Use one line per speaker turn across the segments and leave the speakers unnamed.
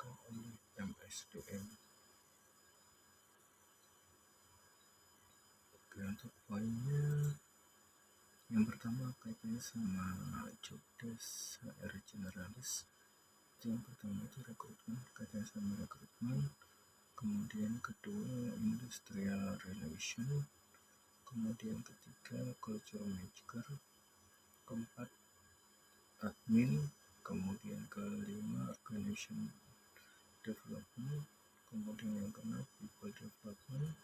dilakukan oleh MSDM. Oke, untuk poinnya yang pertama kaitannya sama job desk HR generalis. Yang pertama itu rekrutmen, kaitannya sama rekrutmen. Kemudian kedua industrial relation. Kemudian ketiga culture manager. Keempat admin. Kemudian kelima organization development. Kemudian yang keenam people development.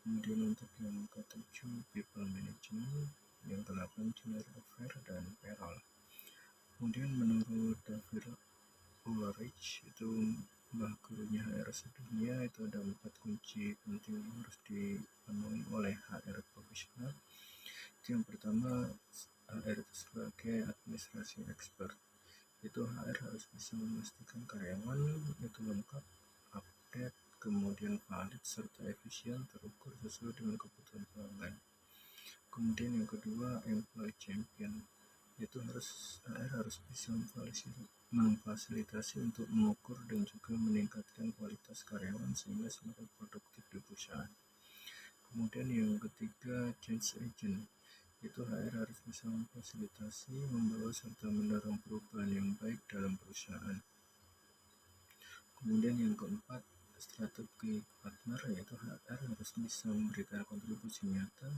Kemudian untuk yang ketujuh people management, yang ke-8 general affair dan payroll. Kemudian menurut David Ulrich itu mbah gurunya HR sedunia, itu ada 4 kunci penting yang harus dipenuhi oleh HR profesional. Yang pertama, HR itu sebagai administrasi expert. Itu HR harus bisa memastikan karyawan itu lengkap, update, kemudian valid serta efisien terukur sesuai dengan kebutuhan pelanggan. Kemudian yang kedua, employee champion, itu HR harus bisa memfasilitasi untuk mengukur dan juga meningkatkan kualitas karyawan sehingga semakin produktif di perusahaan. Kemudian yang ketiga, change agent, itu HR harus bisa memfasilitasi, membawa serta mendorong perubahan yang baik dalam perusahaan. Kemudian yang keempat, strategi partner, yaitu HR harus bisa memberikan kontribusi nyata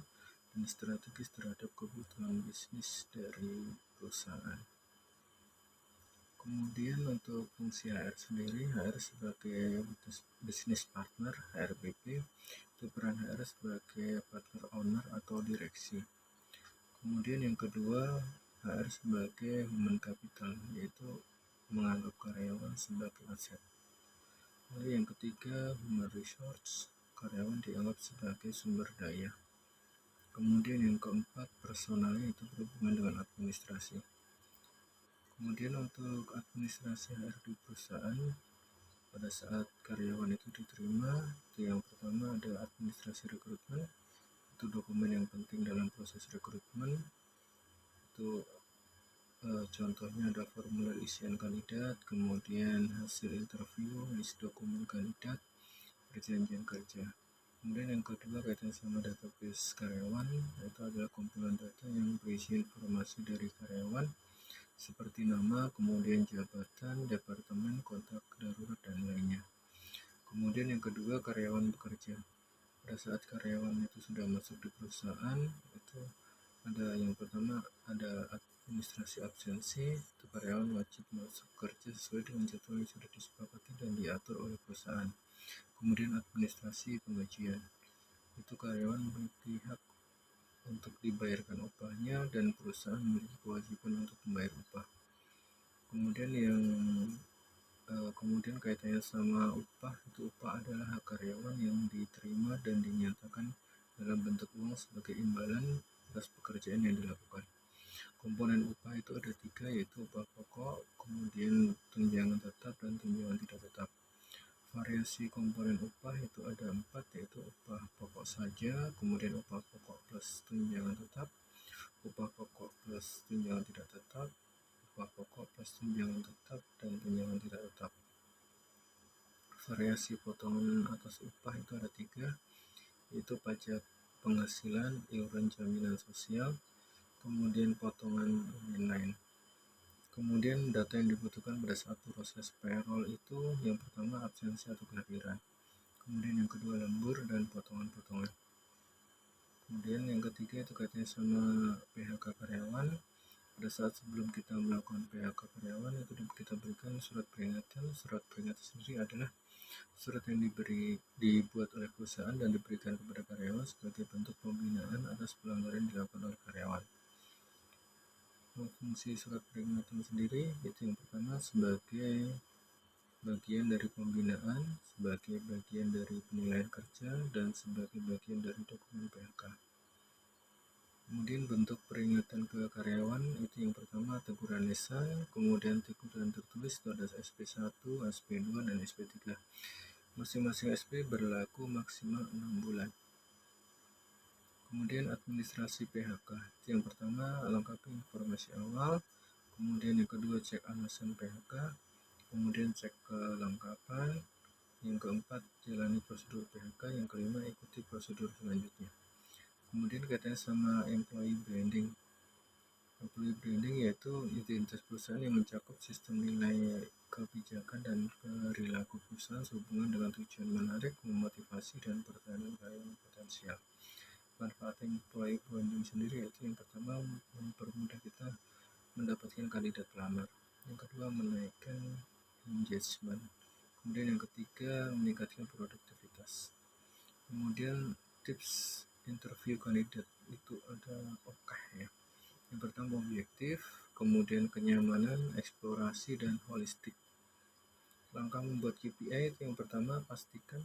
dan strategis terhadap kebutuhan bisnis dari perusahaan. Kemudian untuk fungsi HR sendiri, HR sebagai business partner, HRBP, itu peran HR sebagai partner owner atau direksi. Kemudian yang kedua, HR sebagai human capital, yaitu menganggap karyawan sebagai aset. Lalu yang ketiga, human resource, karyawan dianggap sebagai sumber daya. Kemudian yang keempat, personalnya itu berhubungan dengan administrasi. Kemudian untuk administrasi HR di perusahaan, pada saat karyawan itu diterima, itu yang pertama ada administrasi rekrutmen, itu dokumen yang penting dalam proses rekrutmen. Itu contohnya ada formulir isian kandidat, kemudian hasil interview, list dokumen kandidat, perjanjian kerja. Kemudian yang kedua kaitan sama database karyawan, itu adalah kumpulan data yang berisi informasi dari karyawan seperti nama, kemudian jabatan, departemen, kontak darurat, dan lainnya. Kemudian yang kedua karyawan bekerja. Pada saat karyawan itu sudah masuk di perusahaan, itu ada yang pertama ada administrasi absensi, itu karyawan wajib masuk kerja sesuai dengan jadwal yang sudah disepakati dan diatur oleh perusahaan. Kemudian administrasi penggajian, itu karyawan memiliki hak untuk dibayarkan upahnya dan perusahaan memiliki kewajiban untuk membayar upah. Kemudian kaitannya sama upah, itu upah adalah hak karyawan yang diterima dan dinyatakan dalam bentuk uang sebagai imbalan atas pekerjaan yang dilakukan. Komponen upah itu ada 3, yaitu upah pokok, kemudian tunjangan tetap, dan tunjangan tidak tetap. Variasi komponen upah itu ada 4, yaitu upah pokok saja, kemudian upah pokok plus tunjangan tetap, upah pokok plus tunjangan tidak tetap, upah pokok plus tunjangan tetap, dan tunjangan tidak tetap. Variasi potongan atas upah itu ada 3, yaitu pajak penghasilan, iuran jaminan sosial, kemudian potongan lain-lain. Kemudian data yang dibutuhkan pada saat proses payroll itu yang pertama absensi atau kehadiran, kemudian yang kedua lembur dan potongan-potongan. Kemudian yang ketiga itu kaitannya sama PHK karyawan. Pada saat sebelum kita melakukan PHK karyawan itu kita berikan surat peringatan. Surat peringatan sendiri adalah surat yang dibuat oleh perusahaan dan diberikan kepada karyawan sebagai bentuk pembinaan atas pelanggaran yang dilakukan oleh karyawan. Fungsi surat peringatan sendiri itu yang pertama sebagai bagian dari pembinaan, sebagai bagian dari penilaian kerja, dan sebagai bagian dari dokumen PHK. Kemudian bentuk peringatan ke karyawan itu yang pertama teguran lisan, kemudian teguran tertulis itu ada SP1, SP2, dan SP3. Masing-masing SP berlaku maksimal 6 bulan. Kemudian administrasi PHK itu yang pertama lengkapi informasi awal, kemudian yang kedua cek alasan PHK, kemudian cek kelengkapan, yang keempat jalani prosedur PHK, yang kelima ikuti prosedur selanjutnya. Kemudian kaitannya sama employee branding. Employee branding yaitu identitas perusahaan yang mencakup sistem nilai kebijakan dan perilaku perusahaan sehubungan dengan tujuan menarik, memotivasi, dan pertahanan karyawan potensial. Manfaat employee branding sendiri yaitu yang pertama mempermudah kita mendapatkan kandidat pelamar, yang kedua menaikkan engagement, kemudian yang ketiga meningkatkan produktivitas. Kemudian tips interview kandidat itu ada ya. Yang pertama objektif, kemudian kenyamanan, eksplorasi, dan holistik. Langkah membuat KPI itu yang pertama pastikan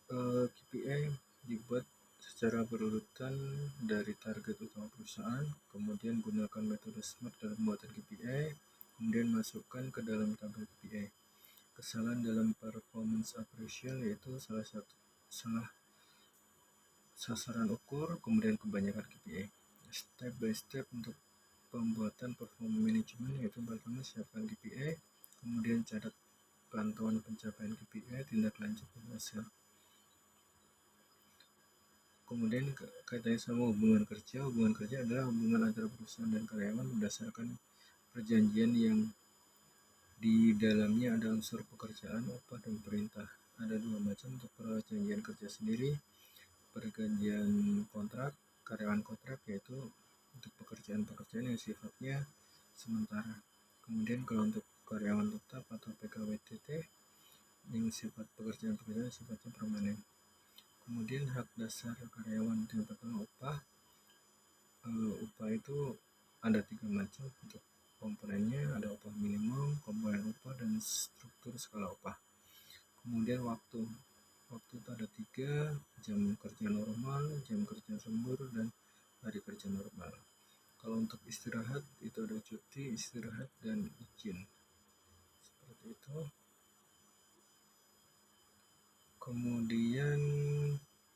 KPI dibuat secara berurutan dari target utama perusahaan, kemudian gunakan metode SMART dalam pembuatan KPI, kemudian masukkan ke dalam tabel KPI. Kesalahan dalam performance appraisal yaitu salah sasaran ukur, kemudian kebanyakan KPI. Step by step untuk pembuatan performa manajemen yaitu pertama siapkan KPI, kemudian catat pantauan pencapaian KPI, tindak lanjut hasil. Kemudian kaitannya sama hubungan kerja adalah hubungan antara perusahaan dan karyawan berdasarkan perjanjian yang di dalamnya ada unsur pekerjaan, upah, dan perintah. Ada dua macam untuk perjanjian kerja sendiri, perjanjian kontrak, karyawan kontrak yaitu untuk pekerjaan-pekerjaan yang sifatnya sementara. Kemudian kalau untuk karyawan tetap atau PKWTT yang sifat pekerjaan-pekerjaan sifatnya permanen. Kemudian hak dasar karyawan yang pertama upah. Upah itu ada 3 macam untuk komponennya, ada upah minimum, komponen upah, dan struktur skala upah. Kemudian waktu itu ada 3, jam kerja normal, jam kerja lembur, dan hari kerja normal. Kalau untuk istirahat itu ada cuti, istirahat, dan izin. Seperti itu. Kemudian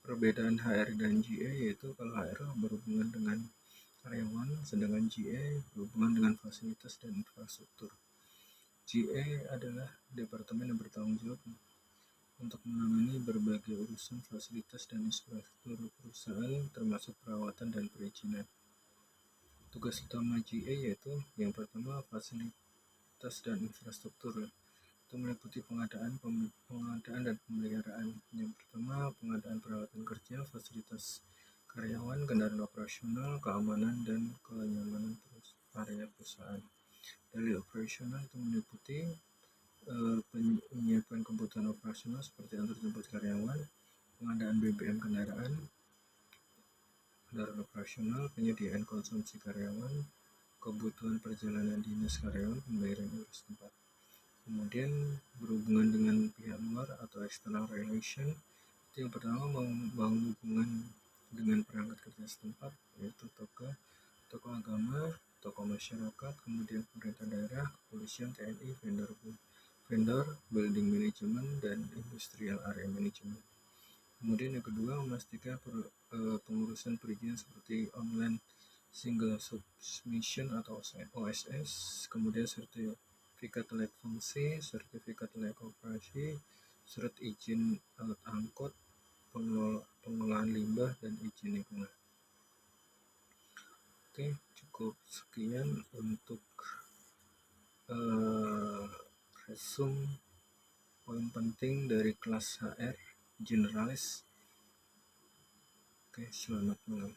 perbedaan HR dan GA yaitu kalau HR berhubungan dengan karyawan, sedangkan GA berhubungan dengan fasilitas dan infrastruktur. GA adalah departemen yang bertanggung jawab untuk menangani berbagai urusan fasilitas dan infrastruktur perusahaan termasuk perawatan dan perizinan. Tugas utama GA yaitu yang pertama fasilitas dan infrastruktur, itu meliputi pengadaan dan pemeliharaan. Yang pertama pengadaan peralatan kerja, fasilitas karyawan, kendaraan operasional, keamanan, dan kenyamanan area perusahaan. Dari operasional itu meliputi penyiapan kebutuhan operasional seperti antar jemput karyawan, pengadaan BBM kendaraan operasional, penyediaan konsumsi karyawan, kebutuhan perjalanan dinas karyawan, pembayaran urus tempat. Kemudian berhubungan dengan pihak luar atau external relation, itu yang pertama membangun hubungan dengan perangkat kerja setempat, yaitu tokoh agama, tokoh masyarakat, kemudian pemerintah daerah, kepolisian, TNI, vendor, building management, dan industrial area management. Kemudian yang kedua memastikan pengurusan perizinan seperti online single submission atau OSS, kemudian sertifikat layak fungsi, sertifikat layak operasi, surat izin alat angkut, pengelolaan limbah, dan izin lingkungan. Oke, cukup sekian untuk resume poin penting dari kelas HR generalis. Oke, selamat malam.